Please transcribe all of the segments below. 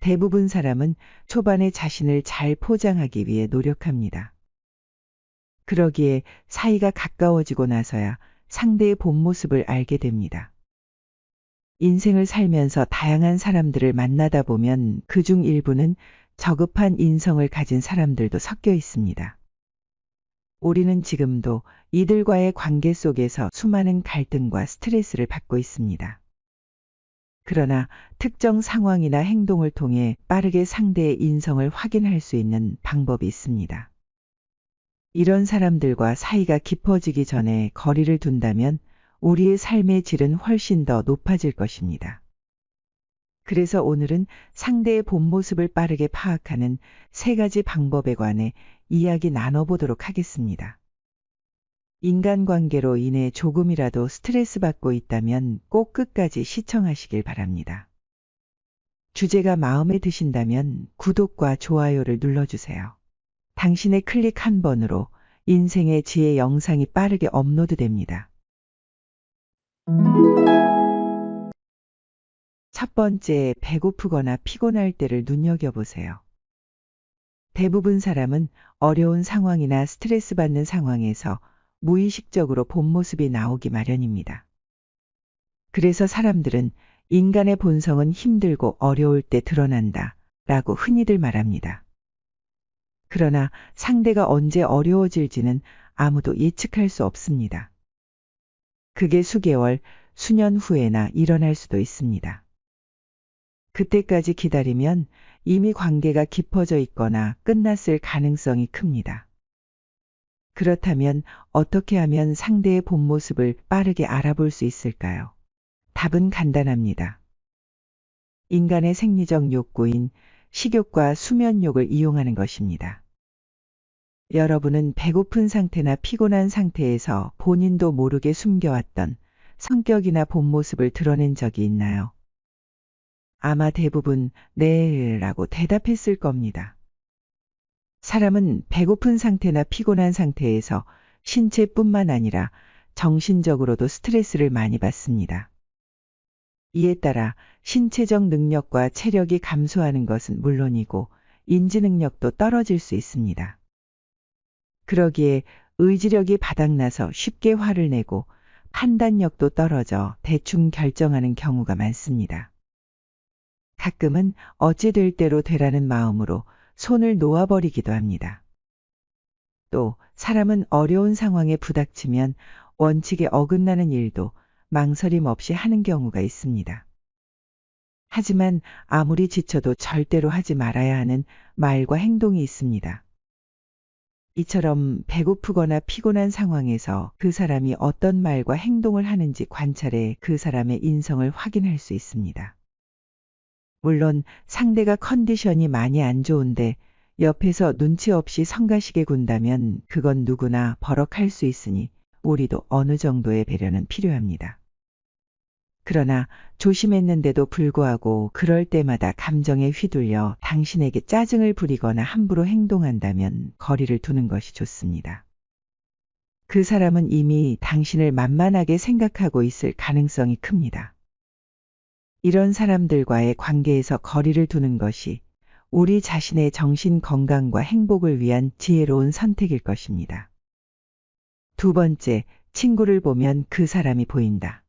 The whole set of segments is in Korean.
대부분 사람은 초반에 자신을 잘 포장하기 위해 노력합니다. 그러기에 사이가 가까워지고 나서야 상대의 본 모습을 알게 됩니다. 인생을 살면서 다양한 사람들을 만나다 보면 그중 일부는 저급한 인성을 가진 사람들도 섞여 있습니다. 우리는 지금도 이들과의 관계 속에서 수많은 갈등과 스트레스를 받고 있습니다. 그러나 특정 상황이나 행동을 통해 빠르게 상대의 인성을 확인할 수 있는 방법이 있습니다. 이런 사람들과 사이가 깊어지기 전에 거리를 둔다면 우리의 삶의 질은 훨씬 더 높아질 것입니다. 그래서 오늘은 상대의 본 모습을 빠르게 파악하는 3가지 방법에 관해 이야기 나눠보도록 하겠습니다. 인간관계로 인해 조금이라도 스트레스 받고 있다면 꼭 끝까지 시청하시길 바랍니다. 주제가 마음에 드신다면 구독과 좋아요를 눌러주세요. 당신의 클릭 한 번으로 인생의 지혜 영상이 빠르게 업로드됩니다. 첫 번째, 배고프거나 피곤할 때를 눈여겨보세요. 대부분 사람은 어려운 상황이나 스트레스 받는 상황에서 무의식적으로 본 모습이 나오기 마련입니다. 그래서 사람들은 인간의 본성은 힘들고 어려울 때 드러난다 라고 흔히들 말합니다. 그러나 상대가 언제 어려워질지는 아무도 예측할 수 없습니다. 그게 수개월, 수년 후에나 일어날 수도 있습니다. 그때까지 기다리면 이미 관계가 깊어져 있거나 끝났을 가능성이 큽니다. 그렇다면 어떻게 하면 상대의 본 모습을 빠르게 알아볼 수 있을까요? 답은 간단합니다. 인간의 생리적 욕구인 식욕과 수면욕을 이용하는 것입니다. 여러분은 배고픈 상태나 피곤한 상태에서 본인도 모르게 숨겨왔던 성격이나 본 모습을 드러낸 적이 있나요? 아마 대부분 네 라고 대답했을 겁니다. 사람은 배고픈 상태나 피곤한 상태에서 신체뿐만 아니라 정신적으로도 스트레스를 많이 받습니다. 이에 따라 신체적 능력과 체력이 감소하는 것은 물론이고 인지 능력도 떨어질 수 있습니다. 그러기에 의지력이 바닥나서 쉽게 화를 내고 판단력도 떨어져 대충 결정하는 경우가 많습니다. 가끔은 어찌 될 대로 되라는 마음으로 손을 놓아버리기도 합니다. 또 사람은 어려운 상황에 부닥치면 원칙에 어긋나는 일도 망설임 없이 하는 경우가 있습니다. 하지만 아무리 지쳐도 절대로 하지 말아야 하는 말과 행동이 있습니다. 이처럼 배고프거나 피곤한 상황에서 그 사람이 어떤 말과 행동을 하는지 관찰해 그 사람의 인성을 확인할 수 있습니다. 물론 상대가 컨디션이 많이 안 좋은데 옆에서 눈치 없이 성가시게 군다면 그건 누구나 버럭할 수 있으니 우리도 어느 정도의 배려는 필요합니다. 그러나 조심했는데도 불구하고 그럴 때마다 감정에 휘둘려 당신에게 짜증을 부리거나 함부로 행동한다면 거리를 두는 것이 좋습니다. 그 사람은 이미 당신을 만만하게 생각하고 있을 가능성이 큽니다. 이런 사람들과의 관계에서 거리를 두는 것이 우리 자신의 정신 건강과 행복을 위한 지혜로운 선택일 것입니다. 두 번째, 친구를 보면 그 사람이 보인다.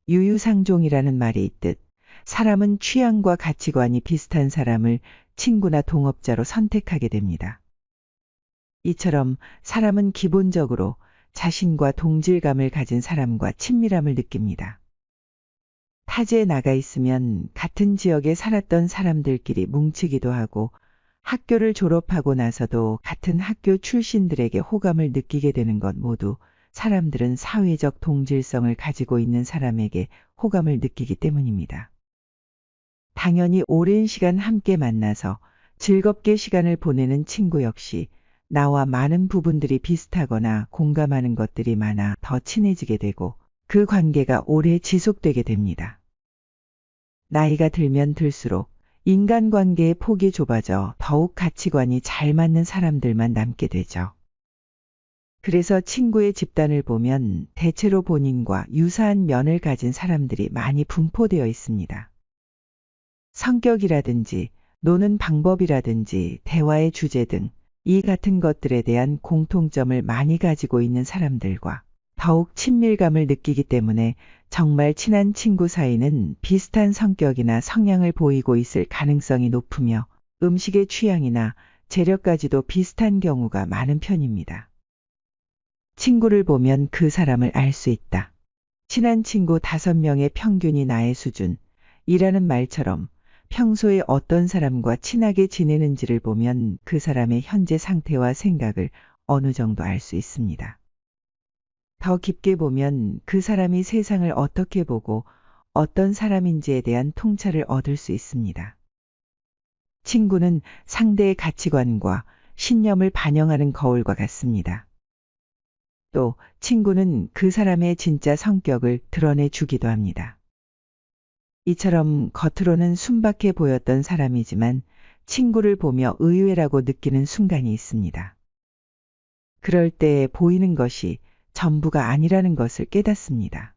유유상종이라는 말이 있듯 사람은 취향과 가치관이 비슷한 사람을 친구나 동업자로 선택하게 됩니다. 이처럼 사람은 기본적으로 자신과 동질감을 가진 사람과 친밀함을 느낍니다. 타지에 나가 있으면 같은 지역에 살았던 사람들끼리 뭉치기도 하고 학교를 졸업하고 나서도 같은 학교 출신들에게 호감을 느끼게 되는 것 모두 사람들은 사회적 동질성을 가지고 있는 사람에게 호감을 느끼기 때문입니다. 당연히 오랜 시간 함께 만나서 즐겁게 시간을 보내는 친구 역시 나와 많은 부분들이 비슷하거나 공감하는 것들이 많아 더 친해지게 되고 그 관계가 오래 지속되게 됩니다. 나이가 들면 들수록 인간관계의 폭이 좁아져 더욱 가치관이 잘 맞는 사람들만 남게 되죠. 그래서 친구의 집단을 보면 대체로 본인과 유사한 면을 가진 사람들이 많이 분포되어 있습니다. 성격이라든지 노는 방법이라든지 대화의 주제 등 이 같은 것들에 대한 공통점을 많이 가지고 있는 사람들과 더욱 친밀감을 느끼기 때문에 정말 친한 친구 사이는 비슷한 성격이나 성향을 보이고 있을 가능성이 높으며 음식의 취향이나 재력까지도 비슷한 경우가 많은 편입니다. 친구를 보면 그 사람을 알 수 있다. 친한 친구 5명의 평균이 나의 수준. 이라는 말처럼 평소에 어떤 사람과 친하게 지내는지를 보면 그 사람의 현재 상태와 생각을 어느 정도 알 수 있습니다. 더 깊게 보면 그 사람이 세상을 어떻게 보고 어떤 사람인지에 대한 통찰을 얻을 수 있습니다. 친구는 상대의 가치관과 신념을 반영하는 거울과 같습니다. 또 친구는 그 사람의 진짜 성격을 드러내 주기도 합니다. 이처럼 겉으로는 순박해 보였던 사람이지만 친구를 보며 의외라고 느끼는 순간이 있습니다. 그럴 때 보이는 것이 전부가 아니라는 것을 깨닫습니다.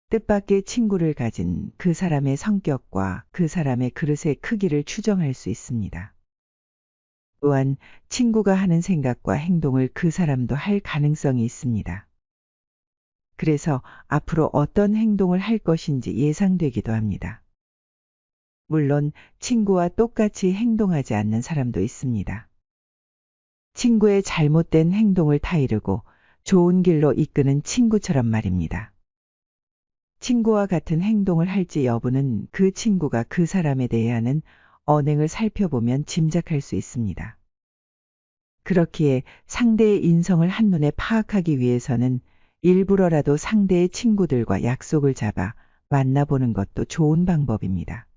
뜻밖의 친구를 가진 그 사람의 성격과 그 사람의 그릇의 크기를 추정할 수 있습니다. 또한 친구가 하는 생각과 행동을 그 사람도 할 가능성이 있습니다. 그래서 앞으로 어떤 행동을 할 것인지 예상되기도 합니다. 물론 친구와 똑같이 행동하지 않는 사람도 있습니다. 친구의 잘못된 행동을 타이르고 좋은 길로 이끄는 친구처럼 말입니다. 친구와 같은 행동을 할지 여부는 그 친구가 그 사람에 대해 하는 언행을 살펴보면 짐작할 수 있습니다. 그렇기에 상대의 인성을 한눈에 파악하기 위해서는 일부러라도 상대의 친구들과 약속을 잡아 만나보는 것도 좋은 방법입니다.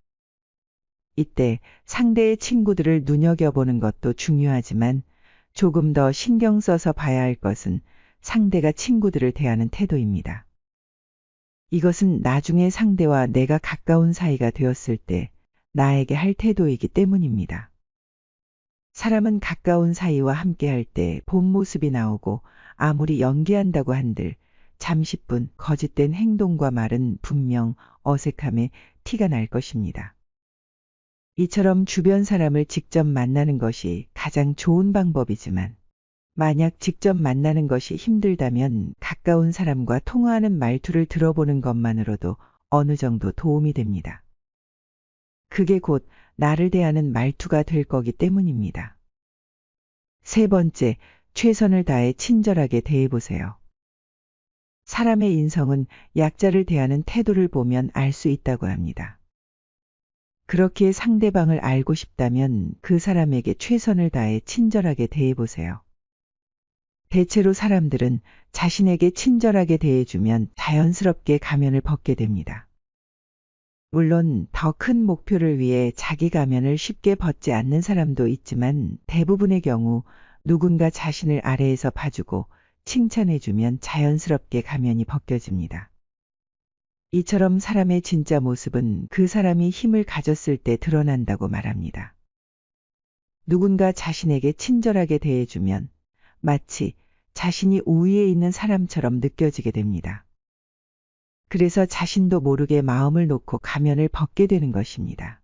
이때 상대의 친구들을 눈여겨보는 것도 중요하지만 조금 더 신경 써서 봐야 할 것은 상대가 친구들을 대하는 태도입니다. 이것은 나중에 상대와 내가 가까운 사이가 되었을 때 나에게 할 태도이기 때문입니다. 사람은 가까운 사이와 함께할 때 본 모습이 나오고 아무리 연기한다고 한들 잠시뿐 거짓된 행동과 말은 분명 어색함에 티가 날 것입니다. 이처럼 주변 사람을 직접 만나는 것이 가장 좋은 방법이지만 만약 직접 만나는 것이 힘들다면 가까운 사람과 통화하는 말투를 들어보는 것만으로도 어느 정도 도움이 됩니다. 그게 곧 나를 대하는 말투가 될 거기 때문입니다. 3번째, 최선을 다해 친절하게 대해보세요. 사람의 인성은 약자를 대하는 태도를 보면 알 수 있다고 합니다. 그렇기에 상대방을 알고 싶다면 그 사람에게 최선을 다해 친절하게 대해보세요. 대체로 사람들은 자신에게 친절하게 대해주면 자연스럽게 가면을 벗게 됩니다. 물론 더 큰 목표를 위해 자기 가면을 쉽게 벗지 않는 사람도 있지만 대부분의 경우 누군가 자신을 아래에서 봐주고 칭찬해주면 자연스럽게 가면이 벗겨집니다. 이처럼 사람의 진짜 모습은 그 사람이 힘을 가졌을 때 드러난다고 말합니다. 누군가 자신에게 친절하게 대해주면 마치 자신이 우위에 있는 사람처럼 느껴지게 됩니다. 그래서 자신도 모르게 마음을 놓고 가면을 벗게 되는 것입니다.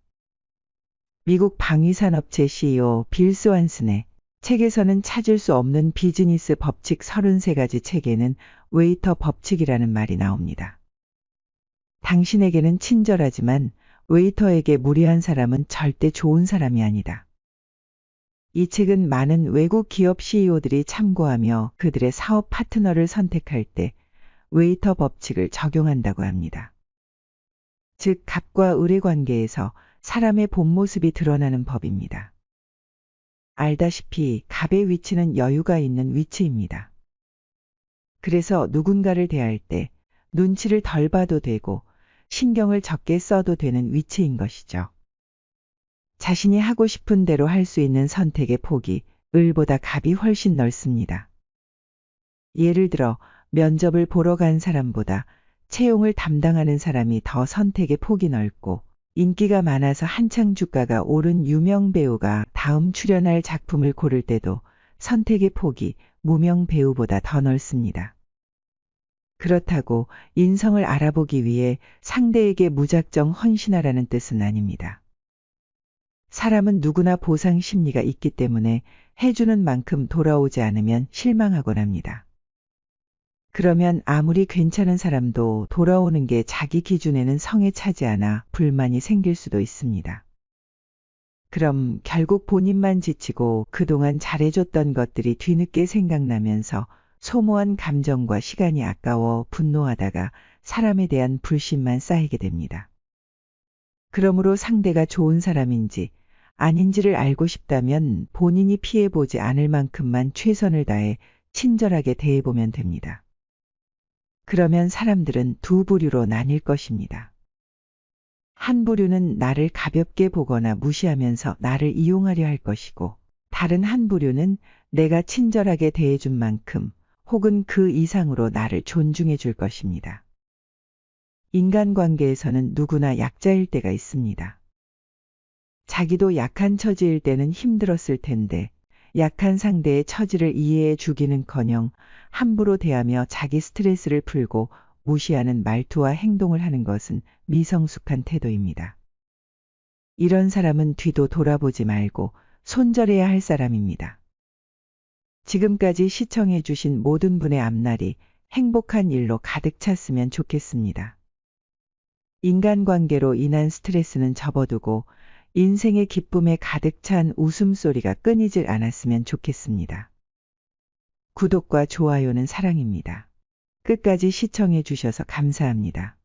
미국 방위산업체 CEO 빌 스완슨의 책에서는 찾을 수 없는 비즈니스 법칙 33가지 책에는 웨이터 법칙이라는 말이 나옵니다. 당신에게는 친절하지만 웨이터에게 무례한 사람은 절대 좋은 사람이 아니다. 이 책은 많은 외국 기업 CEO들이 참고하며 그들의 사업 파트너를 선택할 때 웨이터 법칙을 적용한다고 합니다. 즉 갑과 을의 관계에서 사람의 본 모습이 드러나는 법입니다. 알다시피 갑의 위치는 여유가 있는 위치입니다. 그래서 누군가를 대할 때 눈치를 덜 봐도 되고 신경을 적게 써도 되는 위치인 것이죠. 자신이 하고 싶은 대로 할 수 있는 선택의 폭이 을보다 갑이 훨씬 넓습니다. 예를 들어 면접을 보러 간 사람보다 채용을 담당하는 사람이 더 선택의 폭이 넓고 인기가 많아서 한창 주가가 오른 유명 배우가 다음 출연할 작품을 고를 때도 선택의 폭이 무명 배우보다 더 넓습니다. 그렇다고 인성을 알아보기 위해 상대에게 무작정 헌신하라는 뜻은 아닙니다. 사람은 누구나 보상 심리가 있기 때문에 해주는 만큼 돌아오지 않으면 실망하곤 합니다. 그러면 아무리 괜찮은 사람도 돌아오는 게 자기 기준에는 성에 차지 않아 불만이 생길 수도 있습니다. 그럼 결국 본인만 지치고 그동안 잘해줬던 것들이 뒤늦게 생각나면서 소모한 감정과 시간이 아까워 분노하다가 사람에 대한 불신만 쌓이게 됩니다. 그러므로 상대가 좋은 사람인지 아닌지를 알고 싶다면 본인이 피해보지 않을 만큼만 최선을 다해 친절하게 대해보면 됩니다. 그러면 사람들은 두 부류로 나뉠 것입니다. 한 부류는 나를 가볍게 보거나 무시하면서 나를 이용하려 할 것이고, 다른 한 부류는 내가 친절하게 대해준 만큼 혹은 그 이상으로 나를 존중해 줄 것입니다. 인간관계에서는 누구나 약자일 때가 있습니다. 자기도 약한 처지일 때는 힘들었을 텐데 약한 상대의 처지를 이해해 주기는커녕 함부로 대하며 자기 스트레스를 풀고 무시하는 말투와 행동을 하는 것은 미성숙한 태도입니다. 이런 사람은 뒤도 돌아보지 말고 손절해야 할 사람입니다. 지금까지 시청해 주신 모든 분의 앞날이 행복한 일로 가득 찼으면 좋겠습니다. 인간관계로 인한 스트레스는 접어두고 인생의 기쁨에 가득 찬 웃음소리가 끊이질 않았으면 좋겠습니다. 구독과 좋아요는 사랑입니다. 끝까지 시청해 주셔서 감사합니다.